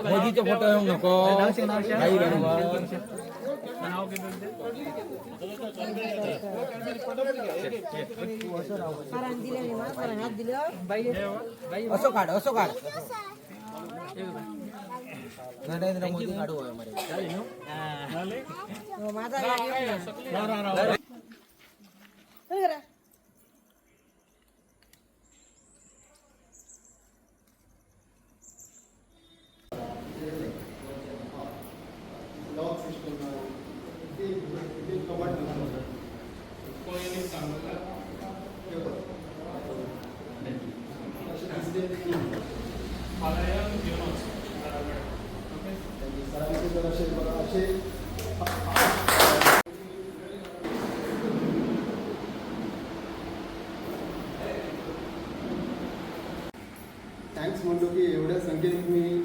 मोदीचे photo येऊ नको काही असो काढ नरेंद्र मोदी काढू थँक्स म्हणतो की एवढ्या संख्येने तुम्ही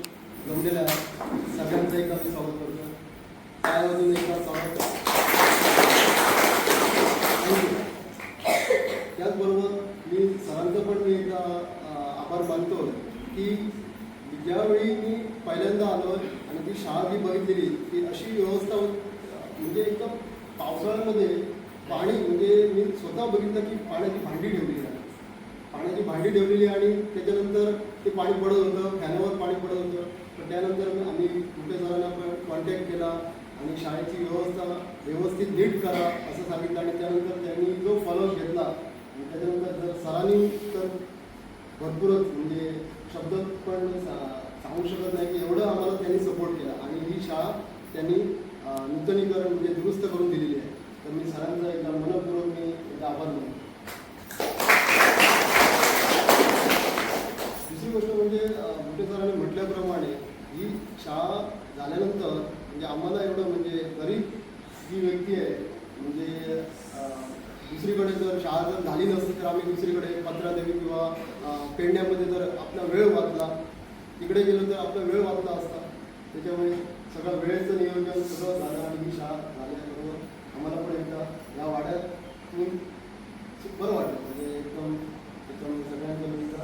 जमलेल्या सगळ्यांचं एकदा मी स्वागत करतो. त्यामधून एकदा स्वागत. त्याचबरोबर मी सरांचं पण मी एकदा आभार मानतो की ज्यावेळी मी पहिल्यांदा आलो आणि ती शाळा मी बघितलेली की अशी व्यवस्था म्हणजे एकदम पावसाळ्यामध्ये पाणी म्हणजे मी स्वतः बघितलं की पाण्याची भांडी ठेवलेली आहे. पाण्याची भांडी ठेवलेली आणि त्याच्यानंतर ते पाणी पडत होतं, फॅनावर पाणी पडत होतं. पण त्यानंतर आम्ही कुठे सरांना पण कॉन्टॅक्ट केला आणि शाळेची व्यवस्था व्यवस्थित नीट करा असं सांगितलं आणि त्यानंतर त्यांनी जो फॉलोअप घेतला आणि त्याच्यानंतर जर सरांनी तर भरपूरच म्हणजे शब्द पण सांगू शकत नाही की एवढं आम्हाला त्यांनी सपोर्ट केला आणि ही शाळा त्यांनी नूतनीकरण म्हणजे दुरुस्त करून दिलेली आहे. तर मी सरांचा एकदा मनपूर्वक मी एकदा आभार मानतो. दुसरी गोष्ट म्हणजे मोठे सरांनी म्हटल्याप्रमाणे ही शाळा झाल्यानंतर म्हणजे आम्हाला एवढं म्हणजे गरीब जी व्यक्ती आहे म्हणजे दुसरीकडे जर शाळा जर झाली नसती तर आम्ही दुसरीकडे पत्रादेवी किंवा पेडण्यामध्ये जर आपला वेळ वाचला तिकडे गेलो तर आपला वेळ वाचला असता. त्याच्यामुळे सगळं वेळेचं नियोजन सगळं झालं आणि ही शाळा झाल्याबरोबर आम्हाला पण एकदा या वाड्यातून बरं वाटलं म्हणजे एकदम सगळ्यांचं मी एकदा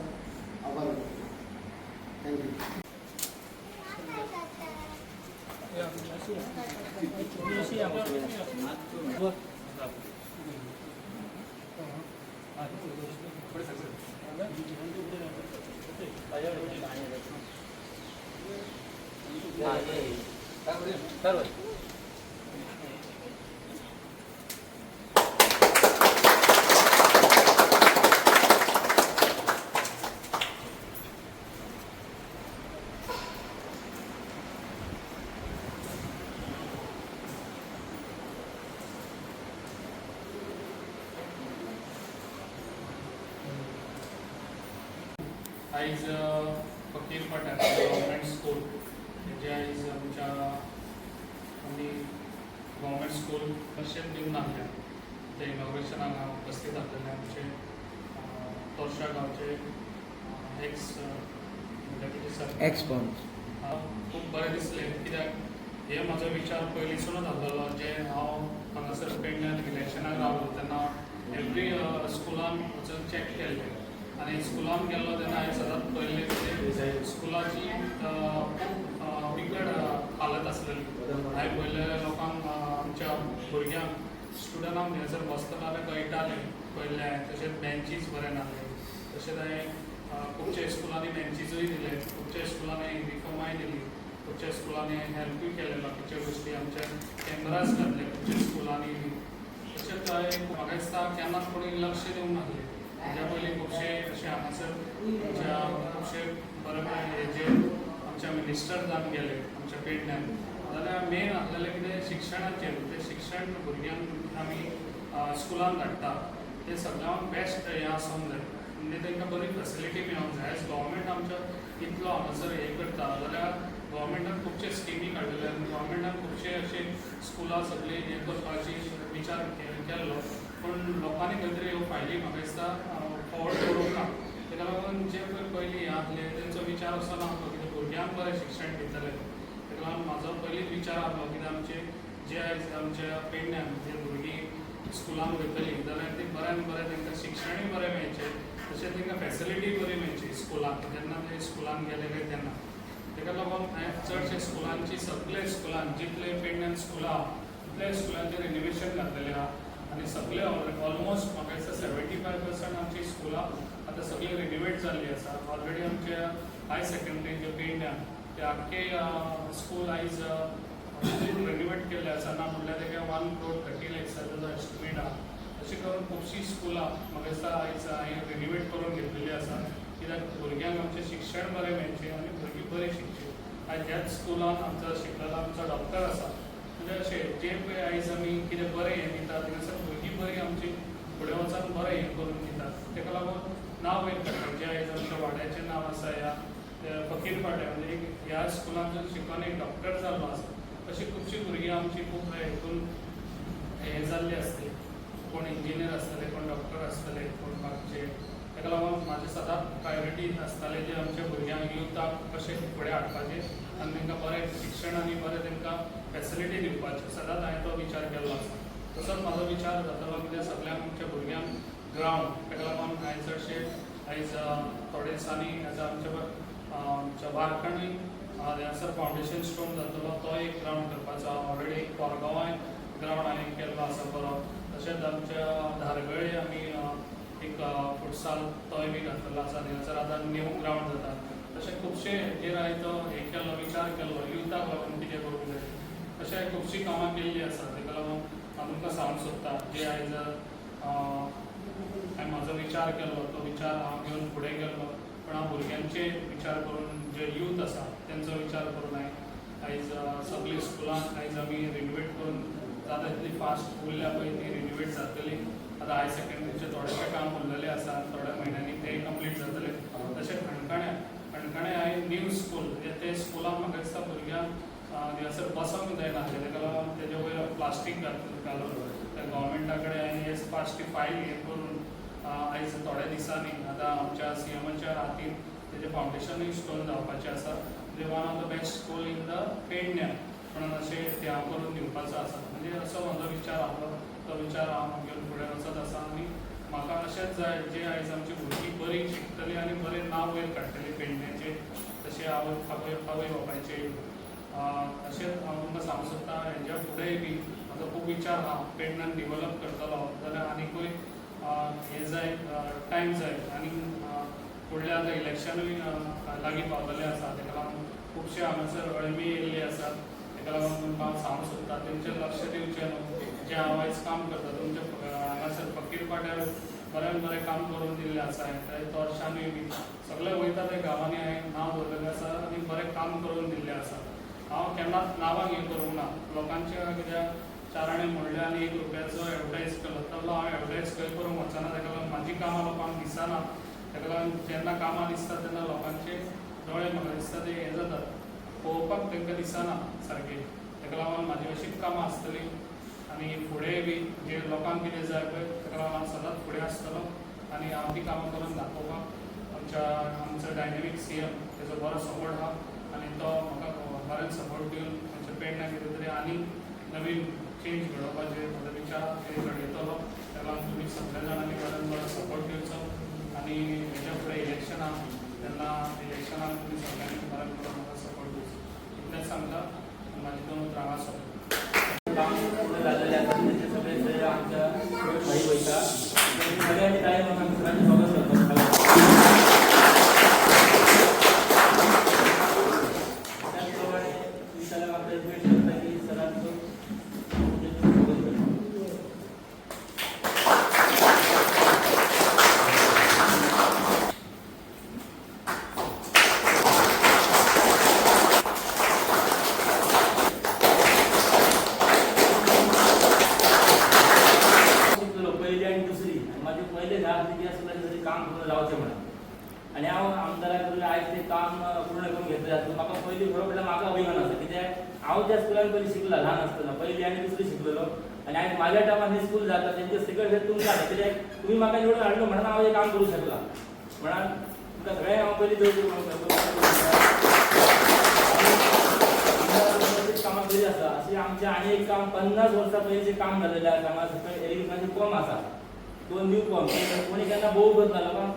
आभार मानतो. थँक्यू. आयज फकीर पठार गव्हर्मेंट स्कूल जे आयज आमच्या आमी गव्हर्मेंट स्कूल अशें दिवन आहले ते इनॉग्रेशनाक हांव उपस्थित आसलेले आमचे तोर्शा गांवचे एक्स डेप्युटी सरपंच. खूब बरें दिसलें कित्याक हे म्हाजो विचार पयलींसूनच आसलेलो जे हांव हांगासर पेडण्यान इलेक्शनाक रावलो तेन्ना एवरी स्कुलान वचून चॅक केल्लें आनी स्कुलान गेल्लो तेन्ना हांवें सदांच पळयल्लें की स्कुलाची बिकट हालत आसलेली. हांवें पयले लोकांक आमच्या भुरग्यांक स्टुडंटांक थंयसर बसतना जाल्यार कळटालें पयलें. तशेंच बेंचीस बरे नासले. तशेंच हांवें खुबशे स्कुलांनी बेंचीसूय दिले, खुबशे स्कुलांनी युनिफॉर्माय दिली, खुबशे स्कुलांनी हेल्पूय केले बाकीच्यो गोश्टी आमचे कॅमेराज घातले खुबशे स्कुलांनी. तशेंच म्हाका दिसता केन्नाच कोणी लक्ष दिवंक नासलें. हाज्या पयलीं खुबशे अशे हांगासर आमच्या खुबशे बरे जे आमच्या मिनिस्टर जावन गेले आमच्या पेडण्यान जाल्यार मेन आसलेलें कितें शिक्षणाचेर. तें शिक्षण भुरग्यांक आमी स्कुलान धाडटा तें सगळ्यांत बेस्ट हें आसूंक जाय म्हणजे तांकां बरी फेसिलिटी मेळोंक जाय. एज गव्हर्मेंट आमचो इतलो हांगासर हें करता जाल्यार गव्हर्मेंटान खुबशे स्किमी काडिल्ले आनी गव्हर्मेंटान खुबशे अशे स्कुलां सगळीं हें करपाची विचार केल्लो पूण लोकांनी खंय तरी ह्यो फायली म्हाका दिसता फॉवर्ड करूंक ना. ताका लागून जे पयलीं हे आसले तेंचो विचार असो ना की भुरग्यांक बरें शिक्षण दितले. ताका लागून म्हाजो पयलींच विचार आसलो की आमचे जे आयज आमच्या पेडण्यान जे भुरगीं स्कुलान वयतलीं जाल्यार ती बऱ्यान बरें तांकां शिक्षणूय बरें मेळचें तशेंच तांकां फेसिलिटी बरी मेळची स्कुलान जेन्ना ते स्कुलान गेले काय तेन्ना. ताका लागून चडशे स्कुलांची सगळे स्कुलां जितले पेडण्यान स्कुलां आहा तितले स्कुलांचे रिनोवेशन घातलेले आहा आनी सगळे ऑलमोस्ट म्हाका दिसता 75% आमची स्कुलां आतां सगळी रिनोवेट जाल्ली आसा. ऑलरेडी आमचे हाय सेकंडरी जे पेडण्यान ते आख्खे स्कूल आयज रिनोवेट केल्ले आसा ना म्हणल्यार तेका 1.30 लाखाचो एस्टिमेट आहा. अशें करून खुबशीं स्कुलां म्हाका दिसता आयज हांवें रिनोवेट करून घेतलेली आसा कित्याक भुरग्यांक आमचें शिक्षण बरें मेळचें आनी भुरगीं बरें शिकचीं. आयज ह्याच स्कुलान आमचो शिकलेलो आमचो डॉक्टर आसा म्हणजे अशें जे पळय आयज आमी कितें बरें हें दितात थंयसर भुरगीं बरीं आमची फुडें वचून बरें हें करून दितात. तेका लागून नांव वयर काडटा जें आयज आमच्या वाड्याचें नांव आसा ह्या फकीर पाड्या म्हणजे ह्या स्कुलांतून शिकून एक डॉक्टर जाल्लो आसा. अशीं खुबशीं भुरगीं आमची खूब हेतून हें जाल्लीं आसलीं. कोण इंजिनियर आसतले कोण डॉक्टर आसतले कोण बाकीचे. ताका लागून म्हाजें सदांच प्रायोरिटी आसतालें जे आमच्या भुरग्यांक युथाक कशें फुडें हाडपाचें आनी तांकां बरें शिक्षण आनी बरें तांकां फॅसिलिटी दिवपाची सदांच हांवें तो विचार केल्लो आसा. तसोच म्हाजो विचार जातालो कितें सगळ्यांक आमच्या भुरग्यांक ग्रावंड ताका लागून हांवें चडशे आयज थोडे दिसांनी आमच्या वारकणी हांगासर फावंडेशन स्टोन जातलो तो एक ग्रावंड करपाचो. ऑलरेडी एक कोरगांवांय ग्रावंड हांवें केल्लो आसा बरो. तशेंच आमच्या धारगळे आमी एक फुटसाल तोय बी घातलेलो आसा थंयसर आतां न्यू ग्रावंड जाता. तशें खुबशे हेजेर हांवें तो हें केल्लो विचार केल्लो युथाक लागून कितें करूंक जाय. तशें खुबशीं कामां केल्लीं आसा ताका लागून हांव तुमकां सांगूंक सोदतां जे आयज हांवें म्हाजो विचार केल्लो तो विचार हांव घेवन फुडें गेल्लो पण हांव भुरग्यांचे विचार करून जे यूथ आसा तेंचो विचार करून हांवें आयज सगळीं स्कुलां आयज आमी रिनोवेट करून जाता तितली फास्ट उरल्या पळय ती रिनोवेट जातली. आतां हाय सेकंडरीचें थोडेशें काम उरलेलें आसा थोड्या म्हयन्यांनी तें कंप्लीट जातलें. तशें खणखणे हांवें न्यू स्कूल ते स्कुलान म्हाका दिसता भुरग्यांक हांगासर बसोंक जायना ताका लागून तेजे वयर प्लास्टीक घालून त्या गव्हर्मेंटा कडेन हांवें हे फास्ट फायल हें करून आयज थोड्या दिसांनी आतां आमच्या सीएमाच्या हातीन तेजें फावंडेशनूय स्टोन जावपाचें आसा. म्हणजे one of the best school in the पेडण्यां म्हणून अशें ते हांव करून दिवपाचो आसा. म्हणजे असो म्हजो विचार आसलो तो विचार हांव घेवन फुडें वचत आसा आनी म्हाका अशेंच जाय जे आयज आमची भुरगीं बरीं शिकतलीं आनी बरें नांव वयर काडटलीं पेडण्याचें तशें आवय बापायचें. अशेंच हांव तुमकां सांगूंक सोदतां हेज्या फुडेंय बी म्हाजो खूब विचार आहा पेडण्यान डिवेलप करतलो जाल्यार आनीकूय हें जाय टायम जाय आनी फुडलें आतां इलेक्शनूय लागीं पावलेलें आसा ताका लागून खुबशे हांगासर अळमी येयल्ली आसात. ताका लागून तुमकां हांव सांगूंक सोदतां तेंचेर लक्ष दिवचें न्हू जें हांव आयज काम करता तुमच्या हांगासर फकीर पाड्यार बरें काम करून दिल्लें आसा. हांवें तोरशानूय बी सगळे वयता त्या गांवांनी हांवें नांव दवरलेलें आसा आनी बरें काम करून दिल्लें आसा. हांव केन्नाच नांवांक हें करूंक ना लोकांच्या कित्याक चार आनी म्हणलें आनी ₹1 एडवर्टायज केलो तसलो हांव एडवर्टायज खंय करूंक वचना. ताका लागून म्हाजीं कामां लोकांक दिसना. ताका लागून जेन्ना कामां दिसता तेन्ना लोकांचे दोळे म्हाका दिसता ते हें जातात पळोवपाक तांकां दिसना सारकें. ताका लागून म्हाजी अशीच कामां आसतलीं आनी फुडेंय बी जे लोकांक कितें जाय पळय ताका लागून हांव सदांच फुडें आसतलो आनी हांव ती कामां करून दाखोवपाक आमचो डायनेमीक सीएम तेजो बरो सपोर्ट आहा आनी तो म्हाका बरें सपोर्ट दिवन आमच्या पेडण्यां कितें तरी आनी नवीन चेंज घडोवपाचेर म्हजो विचार घडयतलो. ताका लागून तुमी सगळ्या जाणांनी बरो सपोर्ट दिवचो आनी हेज्या फुडें इलेक्शनां तेन्ना इलेक्शनाक तुमी सगळ्यांनी बरें करून म्हाका सपोर्ट दिवचो. इतलेंच सांगता म्हाजी 2 उतरां हांगा सोंपता. काम पूर्ण झालेले असतात त्याचे सगळे श्रेय आमच्या भाई वयता. सगळ्यांनी काय आम्ही सगळ्यांनी स्वागत करतो. त्याचप्रमाणे मी त्याला आपलं रिक्वेस्ट करता की सरांचं काम पूर्ण जावचें म्हणून आनी हांव आमदारा कडल्यान आयज तें काम पूर्ण करून घेतलें जाता. म्हाका पयलीं खरो म्हटल्यार म्हाका अभिमान आसा कित्याक हांव ज्या स्कुलान पयलीं शिकला ल्हान आसतना 1ली आनी 2री शिकलेलो आनी आयज म्हाज्या टायमार हें स्कूल जाता तेंचे सगळें तुमकां आसा कित्याक तुमी म्हाका निवडून हाडलो म्हणून हांव हें काम करूं शकला. म्हणून तुमकां सगळ्यांक हांव पयलीं देव कामां केलीं आसा. अशें आमचें आनी एक काम 50 वर्सां पयलींचें काम जाल्लेलें आसा. आमच्या सकयल एरिगेशनाचें पंप आसा 2 न्यू पंप कोणी केन्ना भोव करता लोकांक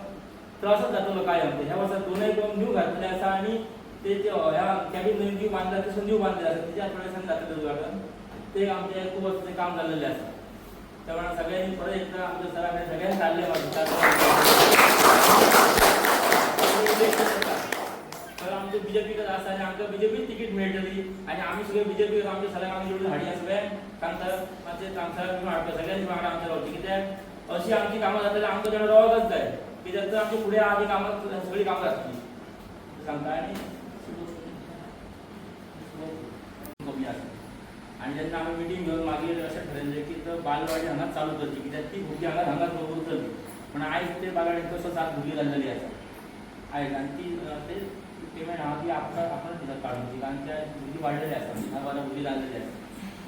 त्रासच जातलो कायम. ह्या वर्सा 2य पंप न्यू घातलेले आसा आनी ते ह्या कॅबिन नवीन जीव बांधला ते संजीव बांधलेले असतात त्याच्या आठवड्यात जातं उद्घाटन ते आमचे खूप वर्षाचे काम झालेले असतात. त्यामुळे सगळ्यांनी परत एकदा आमच्या सराकडे सगळ्यांनी चालले तर आमचं बीजेपीकडे असं आणि आमच्या बीजेपी तिकीट मिळतली आणि आम्ही सगळे बीजेपी आमच्या सगळ्या आम्ही जोडून हाडी सगळ्या सांगतात माझे सांगतात वाटतं सगळ्यांनी वाटतं आमच्या गावची की त्या अशी आमची कामं जातात आमचं जण रवागच जाय की त्याचं आमच्या पुढे आधी कामं सगळी कामं असतील सांगता आणि जेन्ना आम्ही मिटींग घेऊन मागीर अशें ठरयलें की तो बालवाडी हांगाच चालू करची कित्याक ती भुरगीं हांगाच उरतली पण आयज ते बालवाडीन कसो 7 भुरगीं जाल्लेली आसा आयज आनी ती ते पेमेंट हांव ती आपण दितात काडून कारण त्या भुरगीं वाडलेली आसा 10-12 भुरगीं जाल्लेली आसा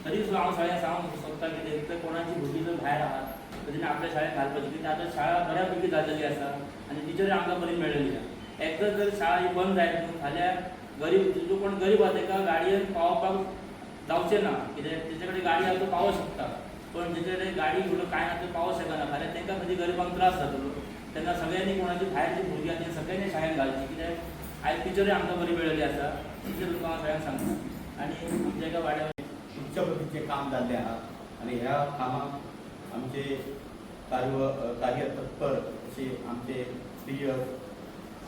तरी सुद्दां हांव सगळ्यांक सांगूंक सोदता की एक तर कोणाची भुरगीं जर भायर आहात तरी आपल्या शाळेंत घालपाची कित्याक आतां शाळा बऱ्यापैकी जाल्लेली आसा आनी टिचरी आमकां बरी मेळ्ळेली आसा एकदां जर शाळा ही बंद जायत न्हू जाल्यार गरीब जो कोण गरीब आसा ताका गाडयेन पावोवपाक जावचें ना कित्याक तेचे कडेन गाडी आसा तो पावोवंक शकता पण जेचे कडेन गाडी म्हणून कांय ना तो पावोवंक शकना फाल्यां तांकां खंय गरिबांक त्रास जातलो तेन्ना सगळ्यांनी कोणाची भायरची भुरगीं आसा ती सगळ्यांनी शाळेंत घालची कित्याक आयज टिचरी आमकां बरी मेळ्ळेली आसा टिचर तुका हांव सगळ्यांक सांगता आनी आमच्या एका वाड्यार उच्च पतीचें काम जाल्लें आहा आनी ह्या कामाक आमचे कार्य तत्पर अशे आमचे प्रिय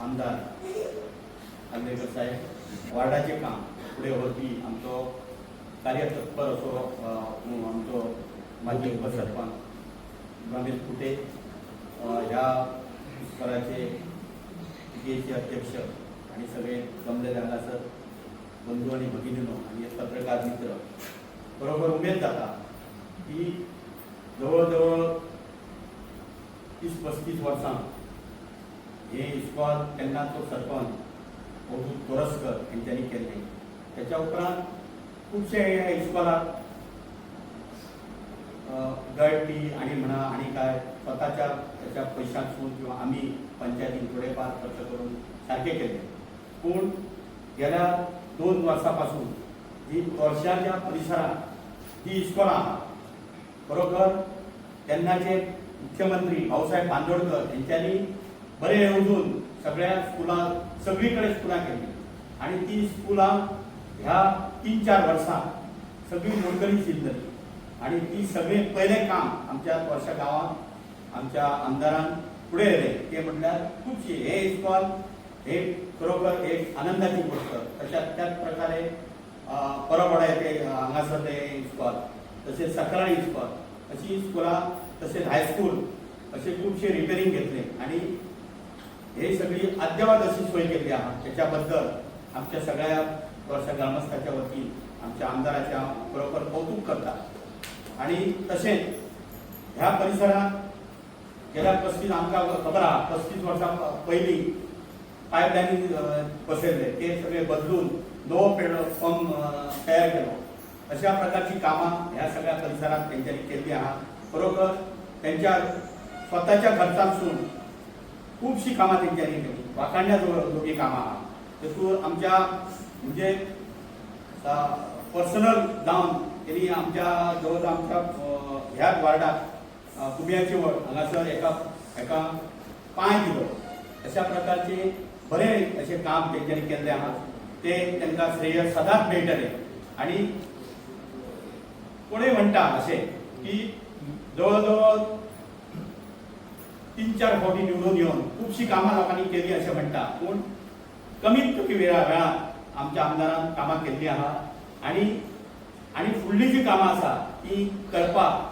आमदार आंबेडकर साहेब वार्डाचें काम फुडें व्हरपी आमचो कार्य तत्पर असो आमचो माजी उपसरपंच रमेश फुटे ह्या इस्कॉलाचे टीकेचे अध्यक्ष आणि सगळे जमलेले हांगासर बंधू आणि भगिनीनो आणि पत्रकार मित्र बरोबर उमेद जाता की जवळ जवळ 30-35 वर्सां हे इस्कॉल तेन्नाचो सरपंच अवधूत तोरसकर हेंच्यांनी केल्लें त्याच्या उपरांत खुबशे ह्या इस्कॉलाक गळटी आणि म्हणा आणि काय स्वताच्या त्याच्या पयशांतसून किंवा आमी पंचायतीन थोडेफार खर्च करून सारके केले पूण गेल्या 2 वर्सां पासून ही तोरश्याच्या परिसरात ही इस्कॉलां आहा खरोखर तेन्नाचे मुख्यमंत्री भाऊसाहेब बांदोडकर यांच्यानी बरे येवजून सगळ्या स्कुलां सगळीकडे स्कुलां केली आणि ती स्कुलां ह्या 3-4 वर्सां सगळी मोडकळीत शिरतली आणि ती सगळे पयलें काम आमच्या तोरशा गांवांत आमच्या आमदारान फुडें येयलें ते म्हटल्यार खुबशी हे इस्कॉल हे खरोखर एक आनंदाची गोष्ट तशाच त्याच प्रकारे परवडा येते हांगासर ते इस्कॉल तशेंच सकराळी इस्कॉल अशी स्कुलां तशेंच हायस्कूल अशे खुबशे रिपेरींग घेतले आणि हे सगळी अद्यावत अशी सोय केल्ली आहा त्याच्या बद्दल आमच्या सगळ्या तोरशा ग्रामस्थाच्या वतीन आमच्या आमदाराच्या खरोखर कौतुक करता आणि तशेंच ह्या परिसरात गेल्या 35 आमकां खबर आहा 35 वर्सां पयलीं पायपलायनी बसयल्ले ते सगळे बदलून नवो पंप तयार केलो अशा प्रकारची कामां ह्या सगळ्या परिसरात तेंच्यांनी केल्ली आहा खरोखर त्यांच्या स्वताच्या खर्चांसून खूबशी कामां तेंच्यांनी केली वाखाणण्या जोगी कामां आहा तेतून आमच्या म्हणजे पर्सनल जावन तेणी आमच्या जवळ आमच्या ह्याच वार्डाक कुंब्याची वड हांगासर एका पांय दिलो अशा प्रकारचे बरे अशें काम तेंच्यांनी केल्लें आहा ते तांकां श्रेय सदांच मेळटलें आणि कोणूय म्हणटा अशें की जवळ जवळ 3-4 फावटी निवडून येवन खुबशी कामां लोकांनी केली अशें म्हणटा पूण कमीत कमी वेळात आमच्या आमदारान कामां केल्ली आहा आणि फुडली जी कामां आसा ती करपाक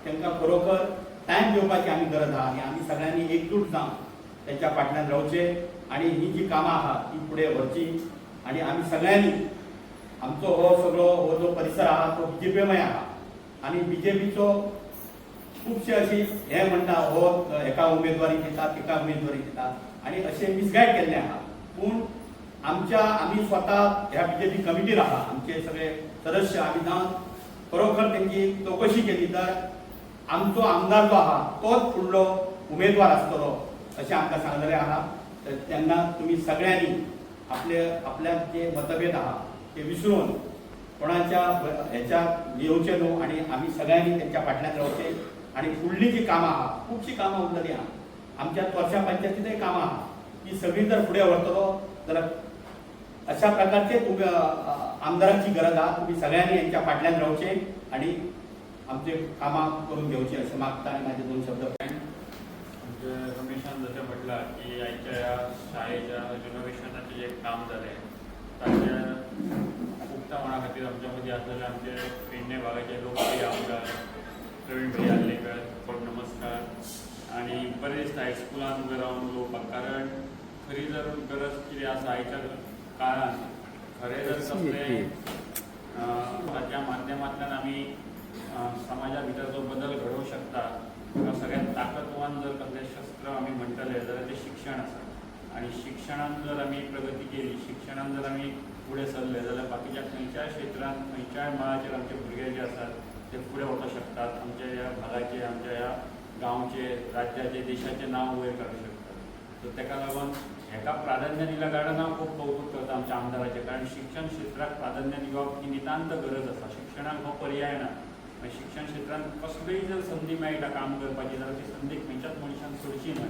तांकां खरोखर टायम दिवपाची आमी गरज आहा आनी आमी सगळ्यांनी एकजूट जावन तांच्या फाटल्यान रावचे आणि ही जी कामां आहा ती फुडें व्हरची आणि आमी सगळ्यांनी आमचो हो जो परिसर आहा तो बीजेपीमय आहा आणि बीजेपीचो खुबशे अशी हे म्हणटा हो एका उमेदवारी दिता एका उमेदवारी दिता आणि अशें मिसगायड केल्लें आहा पूण आमी स्वता ह्या बीजेपी कमिटीर आहा आमचे सगळे सदस्य आमी जावन खरोखर तेंची चवकशी केली तर आमचो आमदार जो आहा तोच फुडलो उमेदवार आसतलो अशें आमकां सांगलेलें आहा तेन्ना तुमी सगळ्यांनी आपल्या जे मतभेद आहा ते विसरून कोणाच्या ह्याच्यात येवचे न्हू आणि आमी सगळ्यांनी तेंच्या फाटल्यान रावचे आणि फुडली जी कामां आहा खुबशीं कामां उरलेलीं आहा आमच्या तोरशा पंचायतींतय कामां आहा ती सगळीं जर फुडें व्हरतलो जाल्यार अशा प्रकारचे आमदारांची गरज आहे. तुम्ही सगळ्यांनी यांच्या पाठल्यात राहूचे आणि आमचे कामा करून घेऊचे असे मागता आणि माझे 2 शब्द. म्हणजे रमेशान जसं म्हटलं की आमच्या या शाळेच्या रिनोव्हेशनाचे जे काम झाले ताच्या उक्तावणा खातीर आमच्यामध्ये असलेले आमचे पेडणे भागाचे लोकप्रिय आमदार प्रवीण भाई आल्लेकर, नमस्कार. आणि बरेच हायस्कुलान उबे रावन उलोवपाक, कारण खरी जर गरज कितें आसा आयच्या काळान खरें जर कसलें ताच्या माध्यमांतल्यान आमी समाजा भितर जो बदल घडोवंक शकता किंवा सगळ्यात ताकदवान जर कसलें शस्त्र आमी म्हणटले जाल्यार तें शिक्षण आसा. आणि शिक्षणान जर आमी प्रगती केली, शिक्षणान जर आमी फुडें सरले जाल्यार बाकीच्या खंयच्याय क्षेत्रांत खंयच्याय मळाचेर आमचे भुरगे जे आसात ते फुडें वचूंक शकतात. आमच्या ह्या भागाचे, आमच्या ह्या गांवचे, राज्याचे, देशाचें नांव वयर काडूंक शकतात. सो ताका लागून हेका प्राधान्य दिल्या कारणान हांव खूब कौतुक करता आमच्या आमदाराचें, कारण शिक्षण क्षेत्राक प्राधान्य दिवप ही नितांत गरज आसा. शिक्षणाक हो पर्याय ना. शिक्षण क्षेत्रांत कसलीय जर संदी मेळटा काम करपाची जाल्यार ती संदी खंयच्याच मनशान सोडची ना.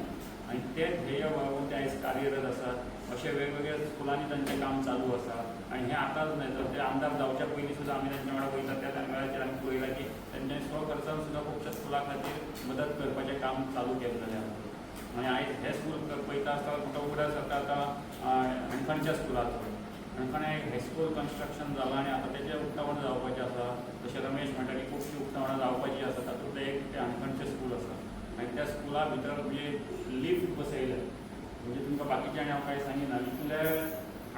आणि ते ध्येय बाळगून ते आयज कार्यरत आसात. अशे वेगवेगळ्या स्कुलांनी तांचें काम चालू आसा. आणि हें आतांच न्हय तर ते आमदार जावच्या पयलीं सुद्दां आमी तांचे वांगडा वयतात त्या वेळाचेर आमी पळयलां की तांच्यानी स्वखर्चान सुद्दां खुबश्या स्कुलां खातीर मदत करपाचें काम चालू केल्लें आसा. आनी आयज हे स्कूल पळयता आसतना म्हाका उगडास जाता आतां हणफणच्या स्कुलाचो. हणफणे हायस्कूल कन्स्ट्रक्शन जालां आनी आतां तेचें उक्तावण जावपाचें आसा. जशें रमेश म्हणटा की खुबशीं उक्तावणां जावपाचीं आसा. तातूंतलें एक तें हणफणचें स्कूल आसा. आनी त्या स्कुला भितर म्हणजे लिफ्ट बसयले, म्हणजे तुमकां बाकीचें आनी हांव कांय सांगिना, इतले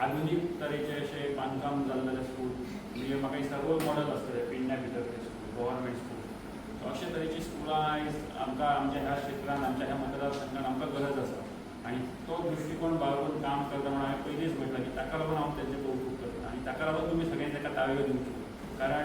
आधुनीक तरेचे अशें बांदकाम जाल्लेलें स्कूल. म्हणजे म्हाका दिसता रोल मॉडल आसतलें पेडण्या भितर तें स्कूल, गव्हर्मेंट स्कूल. सो अशे तरेची स्कुलां आयज आमकां आमच्या ह्या क्षेत्रांत, आमच्या ह्या मतदारसंघात आमकां गरज आसा. आनी तो दृश्टिकोन बाळगून काम करता म्हणून हांवें पयलींच म्हटलां की ताका लागून हांव तेंचें कौतुक करता. आनी ताका लागून तुमी सगळ्यांनी ताका ताळयो दिवच्यो. कारण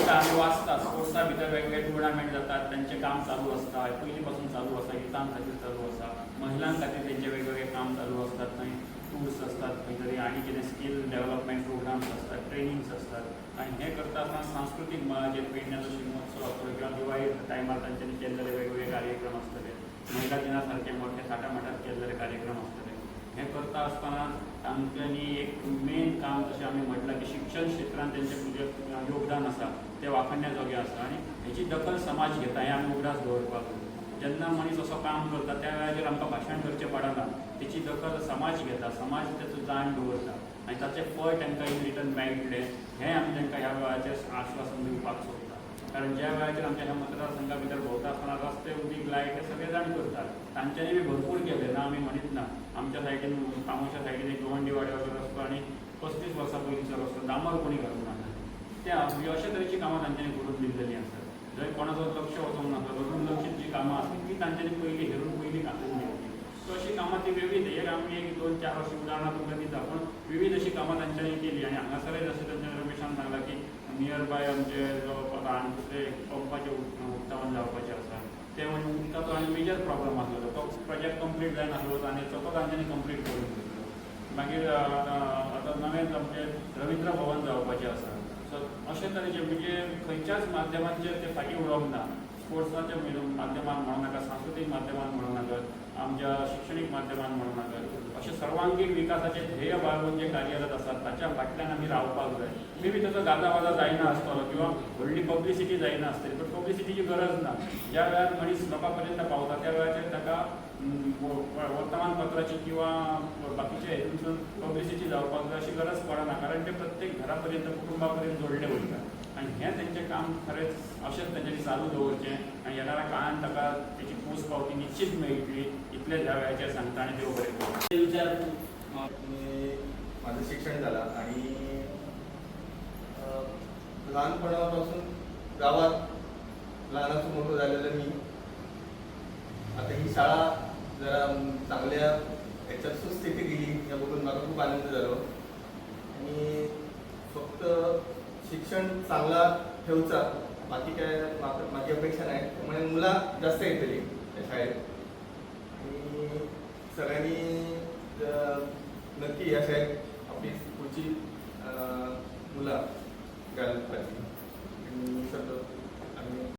आमी वाचता स्पोर्ट्सा भितर वेगवेगळे टुर्नामेंट जातात, तांचें काम चालू आसता, पयलीं पासून चालू आसा, युथां खातीर चालू आसा, महिलां खातीर तेंचे वेगवेगळे काम चालू आसतात. थंय टूर्स आसतात, खंय तरी आनी कितें स्कील डेव्हलपमेंट प्रोग्राम्स आसतात, ट्रेनिंग्स आसतात. आनी हें करता आसतना सांस्कृतीक मळाचेर पेडण्याचो शिगमोत्सव आसतलो किंवा दिवाळी टायमार तांच्यांनी केल्लेले वेगवेगळे कार्यक्रम आसतले, महिला दिना सारके मोठे थाटामाटात केल्लेले कार्यक्रम आसतले. हें करता आसतना तांच्यांनी एक मेन काम जशें आमी म्हटलां की शिक्षण क्षेत्रांत तेंचें जें योगदान आसा तें वाखणण्या जोगें आसा. आनी हेची दखल समाज घेता हें आमी उगडास दवरपाक जाय. जेन्ना मनीस असो काम करता त्या वेळाचेर आमकां भाशण करचें पडना. तेची दखल समाज घेता, समाज तेचो जाण दवरता आनी ताचें फळ तांकां इन रिटर्न मेळटलें हें आमी तांकां ह्या वेळाचेर आश्वासन दिवपाक सोदता. कारण ज्या वेळाचेर आमच्या ह्या मतदारसंघा भितर भोंवता आसतना रस्ते, उदीक, लायट हे सगळे जाण करतात. तांच्यांनी बी भरपूर केले ना आमी म्हणीत ना. आमच्या सायडीन कामोशा सायडीन एक गवंडी वाड्याचो रस्तो आनी 35 वर्सां पयलींचो रस्तो डांबर कोणी घालूंक ना. त्या अशे तरेची कामां तांच्यांनी करून दिल्लेलीं आसात. जंय कोणाचो लक्ष वचोंक नाका, दुर्लक्षीत जी कामां आसली ती तांच्यांनी पयलीं हेरून पयलीं घालून घेवची. सो अशी कामां ती विविध, एक आमी एक 2-4 अशीं उदाहरणां तुमकां दिता, पूण विविध अशी कामां तांच्यांनी केली. आनी हांगासरय जशें तांच्यानी रमेशान सांगलां की नियर बाय आमचे जो आनी दुसरे पंपाचें उक्तावण जावपाचें आसा तें म्हणजे उदकाचो आनी मेजर प्रॉब्लम आसलेलो. तो प्रोजेक्ट कंप्लीट जायनासलो आनी तो तांच्यांनी कंप्लीट करून घेतलो. मागीर आतां नवेंच आमचें रविंद्र भवन जावपाचें आसा. सो अशे तरेचे म्हणजे खंयच्याच माध्यमांचेर ते फाटीं उरोवंक ना. स्पोर्ट्साच्या माध्यमान म्हणूं नाका, सांस्कृतीक माध्यमान म्हणूं नाकात, आमच्या शिक्षणीक माध्यमान म्हणूं नाकात. अशें सर्वांगीण विकासाचें ध्येय बाळगून जे कार्यरत आसात ताच्या फाटल्यान आमी रावपाक जाय. मे बी ताचो गाजावाजा जायना आसतलो किंवा व्हडली पब्लिसिटी जायना आसतली, पण पब्लिसिटीची गरज ना. ज्या वेळार मनीस लोकां पर्यंत पावता त्या वेळाचेर ताका वर्तमानपत्राची किंवा बाकीच्या हेतूंतसून पब्लिसिटी जावपाक जाय अशी गरज पडना. कारण ते प्रत्येक घरा पर्यंत, कुटुंबा पर्यंत जोडले वयता. आनी हें तेंचें काम खरेंच अशेंच तेंच्यांनी चालू दवरचें आनी येणाऱ्या काळान ताका तेची पोस पावती निश्चित मेळटली. इतलेंच ह्या वेळाचेर सांगता आनी देव बरें करूं. विचार माझं शिक्षण झालं आणि लहानपणापासून गावात लहानाचं मोठं झालेलं मी. आता ही शाळा जरा चांगल्या याच्यात सुस्थिती गेली या बघून मला खूप आनंद झालो. आणि फक्त शिक्षण चांगला ठेवचा, बाकी काय माझी अपेक्षा नाही. त्यामुळे मुलं जास्त येतली त्या शाळेत. आणि सगळ्यांनी नक्की या शाळेत आपली पुढची मुलं घालत पाहिजे.